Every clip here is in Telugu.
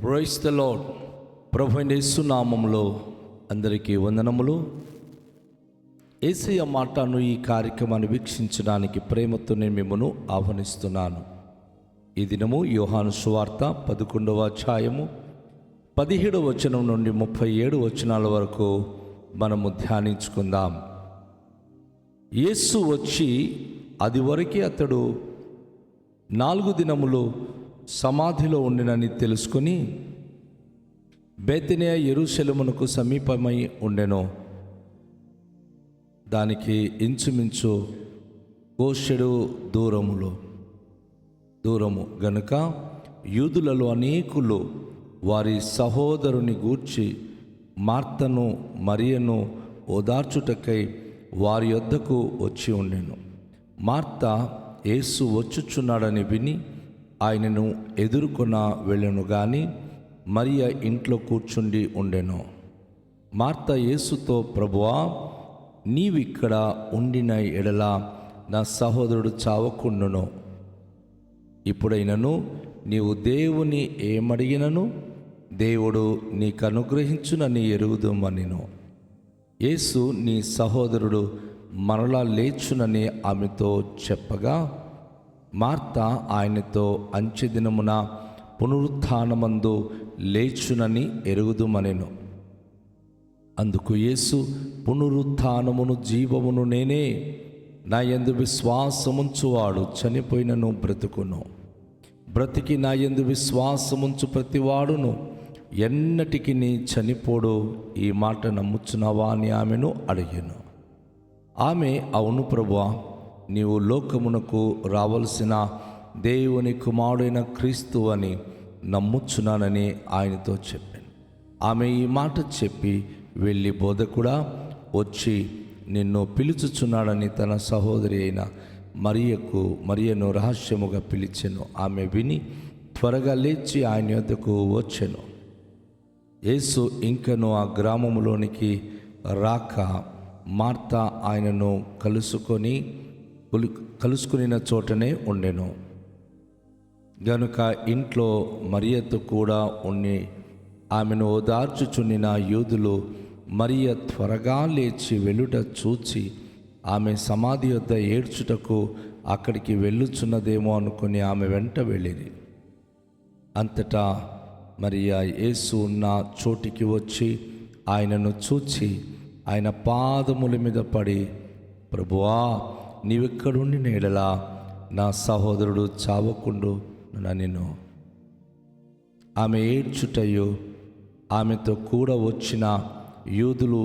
Praise the lord. ప్రభువైన యేసు నామములో అందరికీ వందనములు. యేసయ్య మాటను ఈ కార్యక్రమాన్ని వీక్షించడానికి ప్రేమతో నేను మిమ్మల్ని ఆహ్వానిస్తున్నాను. ఈ దినము యోహాను సువార్త 11వ అధ్యాయము 17వ వచనం నుండి 37 వచనాల వరకు మనము ధ్యానించుకుందాం. యేసు వచ్చి అది వరకే అతడు 4 దినములు సమాధిలో ఉండినని తెలుసుకొని బేతనియ యెరూషలేమునకు సమీపమై ఉండెను. దానికి ఇంచుమించు కోషెడు దూరము గనుక యూదులలో అనేకులు వారి సహోదరుని గూర్చి మార్తను మరియను ఓదార్చుటకై వారి యొద్దకు వచ్చి ఉండెను. మార్త యేసు వచ్చుచున్నాడని విని ఆయనను ఎదుర్కొన వెళ్ళెను గాని మరియ ఇంట్లో కూర్చుండి ఉండెను. మార్త యేసుతో, ప్రభువా, నీవిక్కడ ఉండిన ఎడల నా సహోదరుడు చావకుండును. ఇప్పుడైనను నీవు దేవుని ఏమడిగినను దేవుడు నీకు అనుగ్రహించునని ఎరుగుదుమనెను. యేసు, నీ సహోదరుడు మరలా లేచునని ఆమెతో చెప్పగా, మార్త ఆయనతో, అంచెదినమున పునరుత్థానమందు లేచునని ఎరుగుదుమనెను. అందుకు యేసు, పునరుత్థానమును జీవమును నేనే. నా యందు విశ్వాసముంచువాడు చనిపోయినను బ్రతుకును, బ్రతికి నా యందు విశ్వాసముంచు ప్రతివాడును ఎన్నటికి చనిపోడు. ఈ మాట నమ్ముచున్నావా అని ఆమెను అడిగాను. ఆమె, అవును ప్రభువా, నీవు లోకమునకు రావలసిన దేవుని కుమారుడైన క్రీస్తు అని నమ్ముచున్నానని ఆయనతో చెప్పాను. ఆమె ఈ మాట చెప్పి వెళ్ళి, బోధకుడా, వచ్చి నిన్ను పిలుచుచున్నాడని తన సహోదరి అయిన మరియను రహస్యముగా పిలిచెను. ఆమె విని త్వరగా లేచి ఆయన యొద్దకు వచ్చెను. యేసు ఇంకను ఆ గ్రామములోనికి రాక మార్త ఆయనను కలుసుకునిన చోటనే ఉండెను. గనుక ఇంట్లో మరియతో కూడా ఉండి ఆమెను ఓదార్చుచుండిన యూదులు మరియ త్వరగా లేచి వెళ్ళుట చూచి ఆమె సమాధి వద్ద ఏడ్చుటకు అక్కడికి వెళ్ళుచున్నదేమో అనుకుని ఆమె వెంట వెళ్ళిరి. అంతటా మరియ యేసు ఉన్న చోటికి వచ్చి ఆయనను చూచి ఆయన పాదముల మీద పడి, ప్రభువా, నీవెక్కడుండి నేడలా నా సహోదరుడు చావకుండు నన్ను. ఆమె ఏడ్చుటయు ఆమెతో కూడా వచ్చిన యూదులు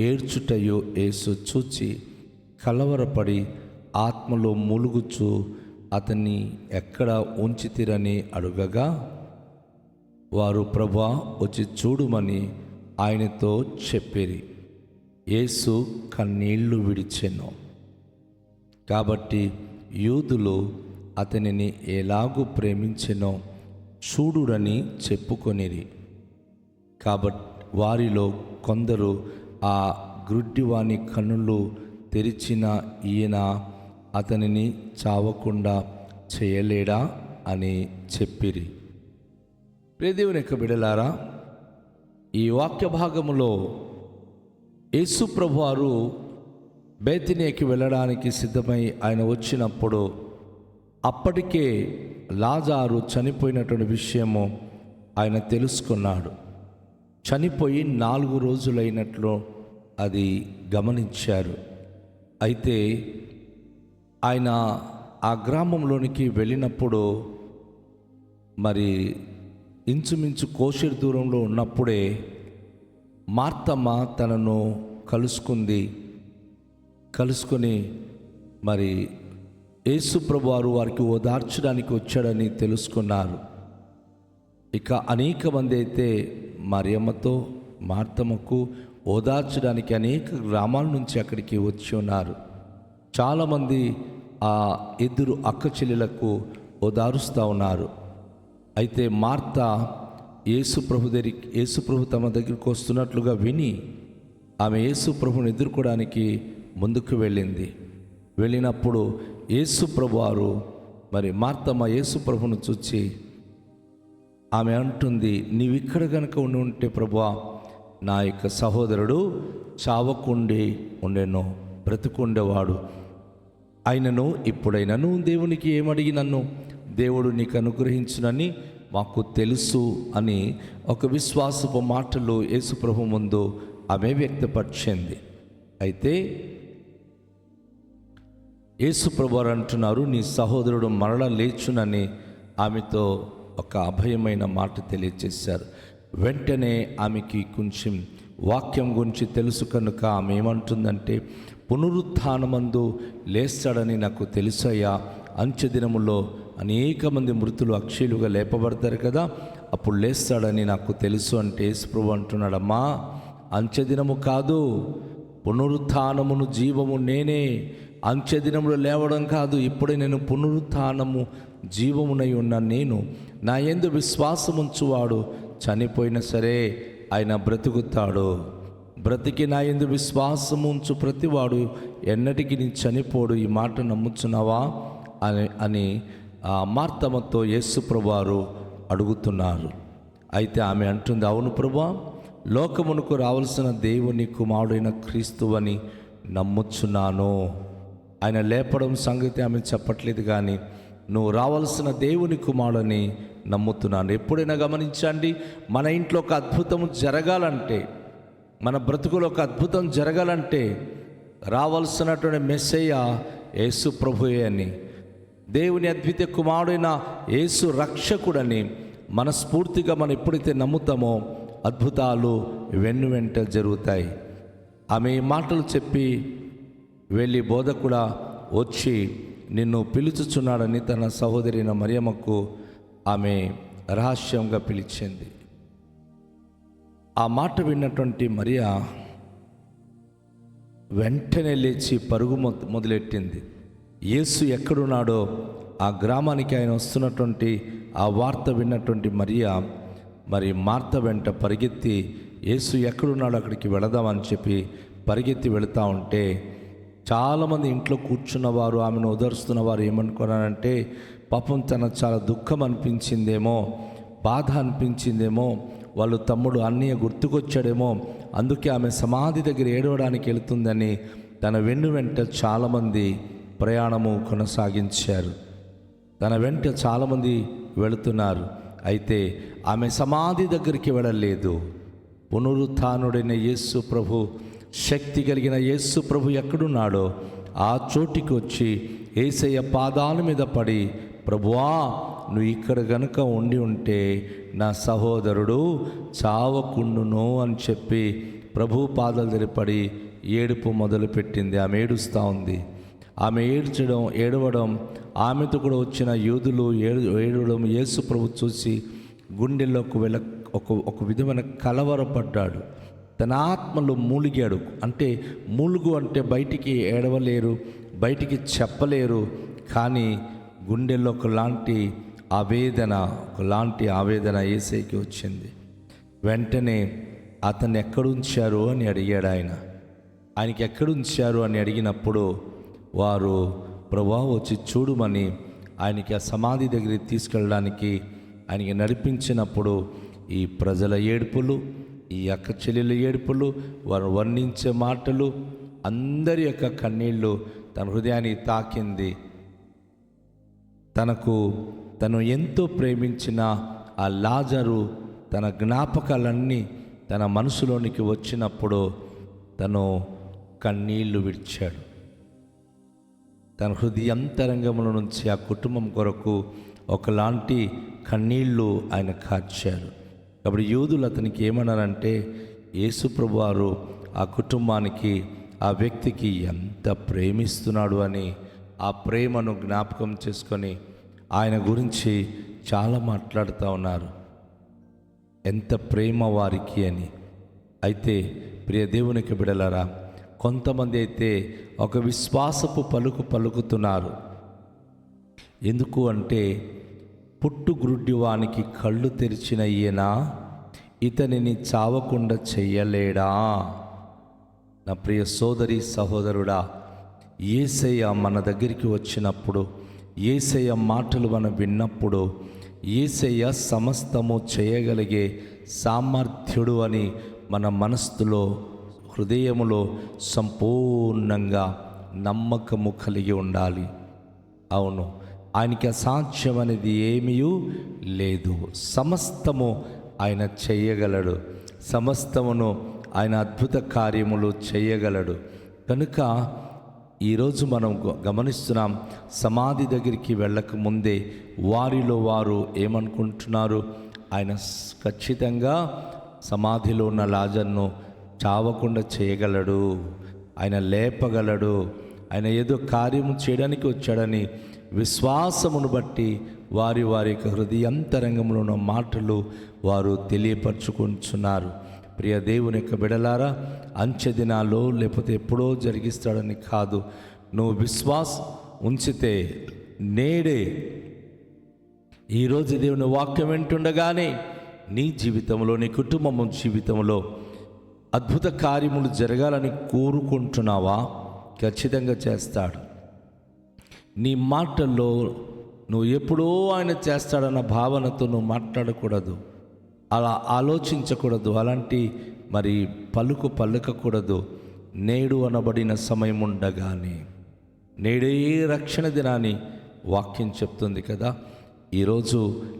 ఏడ్చుటయు యేసు చూచి కలవరపడి ఆత్మలో మూలుగుచు అతన్ని ఎక్కడ ఉంచితిరని అడుగగా, వారు, ప్రభువా, వచ్చి చూడుమని ఆయనతో చెప్పిరి. యేసు కన్నీళ్లు విడిచెను. కాబట్టి యూదులు అతనిని ఎలాగూ ప్రేమించెనో చూడుడని చెప్పుకొనిరి. కాబట్టి వారిలో కొందరు, ఆ గ్రుడ్డివాని కన్నులు తెరిచిన ఈయన అతనిని చావకుండా చేయలేడా అని చెప్పిరి. ప్రియదేవుని యొక్క బిడ్డలారా, ఈ వాక్య భాగములో యేసు ప్రభువారు బేతనీకి వెళ్ళడానికి సిద్ధమై ఆయన వచ్చినప్పుడు అప్పటికే లాజారు చనిపోయినటువంటి విషయము ఆయన తెలుసుకున్నాడు. చనిపోయి 4 రోజులైనట్లు అది గమనించారు. అయితే ఆయన ఆ గ్రామంలోనికి వెళ్ళినప్పుడు మరి ఇంచుమించు కోషెడు దూరంలో ఉన్నప్పుడే మార్తమ్మ తనను కలుసుకొని మరి యేసు ప్రభువారు వారికి ఓదార్చడానికి వచ్చాడని తెలుసుకున్నారు. ఇక అనేక మంది అయితే మరియమ్మతో మార్తమ్మకు ఓదార్చడానికి అనేక గ్రామాల నుంచి అక్కడికి వచ్చి ఉన్నారు. చాలామంది ఆ ఇద్దరు అక్క చెల్లెలకు ఓదారుస్తూ ఉన్నారు. అయితే మార్త యేసు ప్రభు తమ దగ్గరికి వస్తున్నట్లుగా విని ఆమె యేసు ప్రభుని ఎదుర్కోవడానికి ముందుకు వెళ్ళినప్పుడు యేసు ప్రభువారు మరి మార్తమ్మ యేసు ప్రభును చూచి ఆమె అంటుంది, నీవిక్కడ కనుక ఉండి ఉంటే ప్రభువా, నా యొక్క సహోదరుడు చావకుండి ఉండెను, బ్రతుకుండేవాడు. అయినను ఇప్పుడైనను దేవునికి ఏమడిగి నన్ను దేవుడు నీకు అనుగ్రహించునని మాకు తెలుసు అని ఒక విశ్వాసపు మాటలు యేసు ప్రభు ముందు ఆమె వ్యక్తపరిచింది. అయితే యేసు ప్రభు వారు అంటున్నారు, నీ సహోదరుడు మరలా లేచునని ఆమెతో ఒక అభయమైన మాట తెలియజేశారు. వెంటనే ఆమెకి కొంచెం వాక్యం గురించి తెలుసు కనుక ఆమె ఏమంటుందంటే, పునరుత్థానమందు లేస్తాడని నాకు తెలుసయ్యా, అంచె దినములో అనేక మంది మృతులు అక్షయులుగా లేపబడతారు కదా, అప్పుడు లేస్తాడని నాకు తెలుసు అంటే యేసుప్రభు అంటున్నాడమ్మా, అంచె దినము కాదు, పునరుత్థానమును జీవము నేనే. అంచె దినములో లేవడం కాదు, ఇప్పుడే నేను పునరుత్థానము జీవమునై ఉన్న నేను. నా యందు విశ్వాసముంచువాడు చనిపోయినా సరే ఆయన బ్రతుకుతాడు, బ్రతికి నా యందు విశ్వాసముంచు ప్రతివాడు ఎన్నటికీ నీ చనిపోడు. ఈ మాట నమ్ముచున్నావా అని మార్తమ్మతో యేసు ప్రభువారు అడుగుతున్నారు. అయితే ఆమె అంటుంది, అవును ప్రభువా, లోకమునకు రావాల్సిన దేవుని కుమారుడైన క్రీస్తువని నమ్ముచున్నాను. ఆయన లేపడం సంగతి ఆమె చెప్పట్లేదు, కానీ నువ్వు రావాల్సిన దేవుని కుమారుడని నమ్ముతున్నాను. ఎప్పుడైనా గమనించండి, మన ఇంట్లో ఒక అద్భుతం జరగాలంటే, మన బ్రతుకులో ఒక అద్భుతం జరగాలంటే రావాల్సినటువంటి మెస్సయ్య యేసు ప్రభువే అని, దేవుని అద్వితీయ కుమారుడైన యేసు రక్షకుడని మనస్ఫూర్తిగా మనం ఎప్పుడైతే నమ్ముతామో అద్భుతాలు వెంట జరుగుతాయి. ఆమె ఈ మాటలు చెప్పి వెళ్ళి బోధకుడా వచ్చి నిన్ను పిలుచుచున్నాడని తన సహోదరి మరియమ్మకు ఆమె రహస్యంగా పిలిచింది. ఆ మాట విన్నటువంటి మరియా వెంటనే లేచి పరుగు మొదలెట్టింది. యేసు ఎక్కడున్నాడో ఆ గ్రామానికి ఆయన వస్తున్నటువంటి ఆ వార్త విన్నటువంటి మరియా మరి మార్త వెంట పరిగెత్తి యేసు ఎక్కడున్నాడో అక్కడికి వెళదామని చెప్పి పరిగెత్తి వెళుతూ ఉంటే చాలామంది ఇంట్లో కూర్చున్నవారు ఆమెను ఓదారుస్తున్నవారు ఏమనుకున్నారంటే, పాపం తనకు చాలా దుఃఖం అనిపించిందేమో, బాధ అనిపించిందేమో, వాళ్ళు తమ్ముడు అన్నయ్య గుర్తుకొచ్చాడేమో, అందుకే ఆమె సమాధి దగ్గర ఏడవడానికి వెళుతుందని తన వెంట చాలామంది ప్రయాణము కొనసాగించారు. తన వెంట చాలామంది వెళుతున్నారు. అయితే ఆమె సమాధి దగ్గరికి వెళ్ళలేదు. పునరుత్థానుడైన యేసు ప్రభు, శక్తి కలిగిన యేసు ప్రభు ఎక్కడున్నాడో ఆ చోటికి వచ్చి యేసయ్య పాదాల మీద పడి, ప్రభువా, నువ్వు ఇక్కడ గనుక ఉండి ఉంటే నా సహోదరుడు చావకుండును అని చెప్పి ప్రభు పాదాల దగ్గర పడి ఏడుపు మొదలుపెట్టింది. ఆమె ఏడుస్తూ ఉంది. ఆమె ఏడవడం ఆమెతో కూడా వచ్చిన యూదులు ఏడవడం యేసు ప్రభు చూసి గుండెల్లోకి ఒక విధమైన కలవరపడ్డాడు. తన ఆత్మలో మూలిగాడు. అంటే మూలుగు అంటే బయటికి ఏడవలేరు, బయటికి చెప్పలేరు, కానీ గుండెల్లో ఒకలాంటి ఆవేదన యేసయ్యకి వచ్చింది. వెంటనే అతన్ని ఎక్కడుంచారు అని అడిగాడు. ఆయనకి ఎక్కడుంచారు అని అడిగినప్పుడు వారు ప్రభువా వచ్చి చూడమని ఆయనకి ఆ సమాధి దగ్గరికి తీసుకెళ్ళడానికి ఆయనకి నడిపించినప్పుడు ఈ ప్రజల ఏడుపులు, ఈ అక్క చెల్లెల ఏడుపులు, వారు వర్ణించే మాటలు, అందరి యొక్క కన్నీళ్ళు తన హృదయాన్ని తాకింది. తను ఎంతో ప్రేమించిన ఆ లాజరు తన జ్ఞాపకాలన్నీ తన మనసులోనికి వచ్చినప్పుడు తను కన్నీళ్లు విడిచాడు. తన హృదయంతరంగముల నుంచి ఆ కుటుంబం కొరకు ఒకలాంటి కన్నీళ్లు ఆయన కార్చారు. కాబట్టి యూదులు అతనికి ఏమన్నారంటే, యేసుప్రభు వారు ఆ కుటుంబానికి, ఆ వ్యక్తికి ఎంత ప్రేమిస్తున్నాడు అని ఆ ప్రేమను జ్ఞాపకం చేసుకొని ఆయన గురించి చాలా మాట్లాడుతూ ఉన్నారు. ఎంత ప్రేమ వారికి అని. అయితే ప్రియ దేవునికి బిడలారా, కొంతమంది అయితే ఒక విశ్వాసపు పలుకుతున్నారు. ఎందుకు అంటే, పుట్టుగ్రుడ్డివానికి కళ్ళు తెరిచిన ఈయన ఇతనిని చావకుండా చెయ్యలేడా? నా ప్రియ సోదరి సహోదరుడా, యేసయ్య మన దగ్గరికి వచ్చినప్పుడు, యేసయ్య మాటలు మనం విన్నప్పుడు, యేసయ్య సమస్తము చేయగలిగే సామర్థ్యుడు అని మన మనస్సులో, హృదయములో సంపూర్ణంగా నమ్మకము కలిగి ఉండాలి. అవును, ఆయనకి అసాధ్యం అనేది ఏమీ లేదు. సమస్తము ఆయన చేయగలడు. సమస్తమును ఆయన అద్భుత కార్యములు చేయగలడు. కనుక ఈరోజు మనం గమనిస్తున్నాం, సమాధి దగ్గరికి వెళ్ళక ముందే వారిలో వారు ఏమనుకుంటున్నారు? ఆయన ఖచ్చితంగా సమాధిలో ఉన్న లాజర్ను చావకుండా చేయగలడు, ఆయన లేపగలడు, ఆయన ఏదో కార్యము చేయడానికి వచ్చాడని విశ్వాసమును బట్టి వారి యొక్క హృదయాంతరంగంలో ఉన్న మాటలు వారు తెలియపరచుకుంటున్నారు. ప్రియ దేవుని యొక్క బిడలారా, అంచె దినాల్లో లేకపోతే ఎప్పుడో జరిగిస్తాడని కాదు. నువ్వు విశ్వాసం ఉంచితే నేడే, ఈరోజు దేవుని వాక్యం వింటుండగానే నీ జీవితంలో, నీ కుటుంబం జీవితంలో అద్భుత కార్యములు జరగాలని కోరుకుంటున్నావా? ఖచ్చితంగా చేస్తాడు. నీ మాటల్లో నువ్వు ఎప్పుడో ఆయన చేస్తాడన్న భావనతో నువ్వు మాట్లాడకూడదు, అలా ఆలోచించకూడదు, అలాంటి పలుకకూడదు. నేడు అనబడిన సమయం ఉండగానే, నేడే రక్షణ దినాన్ని వాక్యం చెప్తుంది కదా. ఈరోజు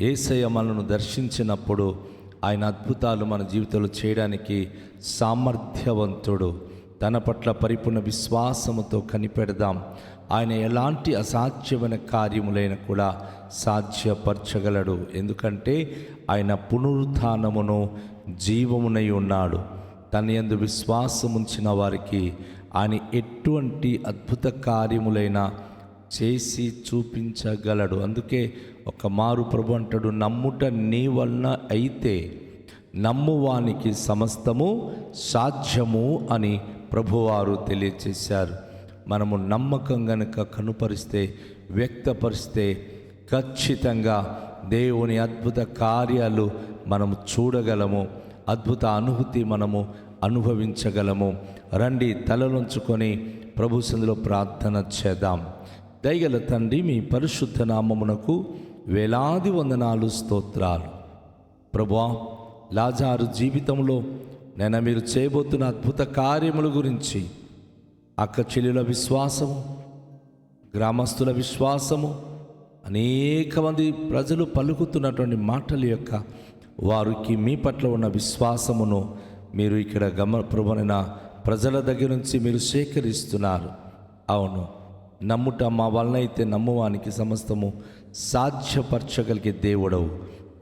యేసయ్య మనను దర్శించినప్పుడు ఆయన అద్భుతాలు మన జీవితంలో చేయడానికి సామర్థ్యవంతుడు. తన పట్ల పరిపూర్ణ విశ్వాసముతో కనిపెడదాం. ఆయన ఎలాంటి అసాధ్యమైన కార్యములైన కూడా సాధ్యపరచగలడు. ఎందుకంటే ఆయన పునరుత్థానమును జీవమునై ఉన్నాడు. తన యందు విశ్వాసముంచిన వారికి ఆయన ఎటువంటి అద్భుత కార్యములైనా చేసి చూపించగలడు. అందుకే ఒక మారు ప్రభు అంటాడు, నమ్ముట నీ వలన అయితే నమ్మువానికి సమస్తము సాధ్యము అని ప్రభువారు తెలియచేశారు. మనము నమ్మకం గనుక కనుపరిస్తే, వ్యక్తపరిస్తే ఖచ్చితంగా దేవుని అద్భుత కార్యాలు మనము చూడగలము, అద్భుత అనుభూతి మనము అనుభవించగలము. రండి, తలలుంచుకొని ప్రభు సన్నిధిలో ప్రార్థన చేద్దాం. దయగల తండ్రి, మీ పరిశుద్ధ నామమునకు వేలాది వందనాలు, స్తోత్రాలు. ప్రభువా, లాజారు జీవితంలో మీరు చేయబోతున్న అద్భుత కార్యముల గురించి అక్క చెల్లెల విశ్వాసము, గ్రామస్తుల విశ్వాసము, అనేక మంది ప్రజలు పలుకుతున్నటువంటి మాటల యొక్క వారికి మీ పట్ల ఉన్న విశ్వాసమును మీరు ఇక్కడ ప్రభువైన ప్రజల దగ్గర నుంచి మీరు సేకరిస్తున్నారు. అవును, నమ్ముట మా వలన అయితే నమ్మువానికి సమస్తము సాధ్యపరచగలిగే దేవుడవు.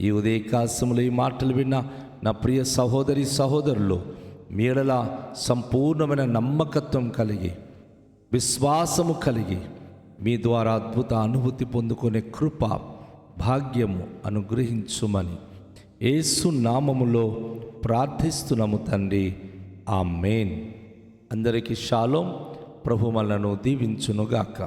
ఈ ఉదయకాశములో ఈ మాటలు విన్న నా ప్రియ సహోదరి సహోదరులు మీడల సంపూర్ణమైన నమ్మకత్వం కలిగి, విశ్వాసము కలిగి మీ ద్వారా అద్భుత అనుభూతి పొందుకునే కృప భాగ్యము అనుగ్రహించుమని యేసు నామములో ప్రార్థిస్తున్నాము తండ్రి. ఆమేన్. అందరికీ షాలోం. ప్రభు మనలను దీవించునుగాక.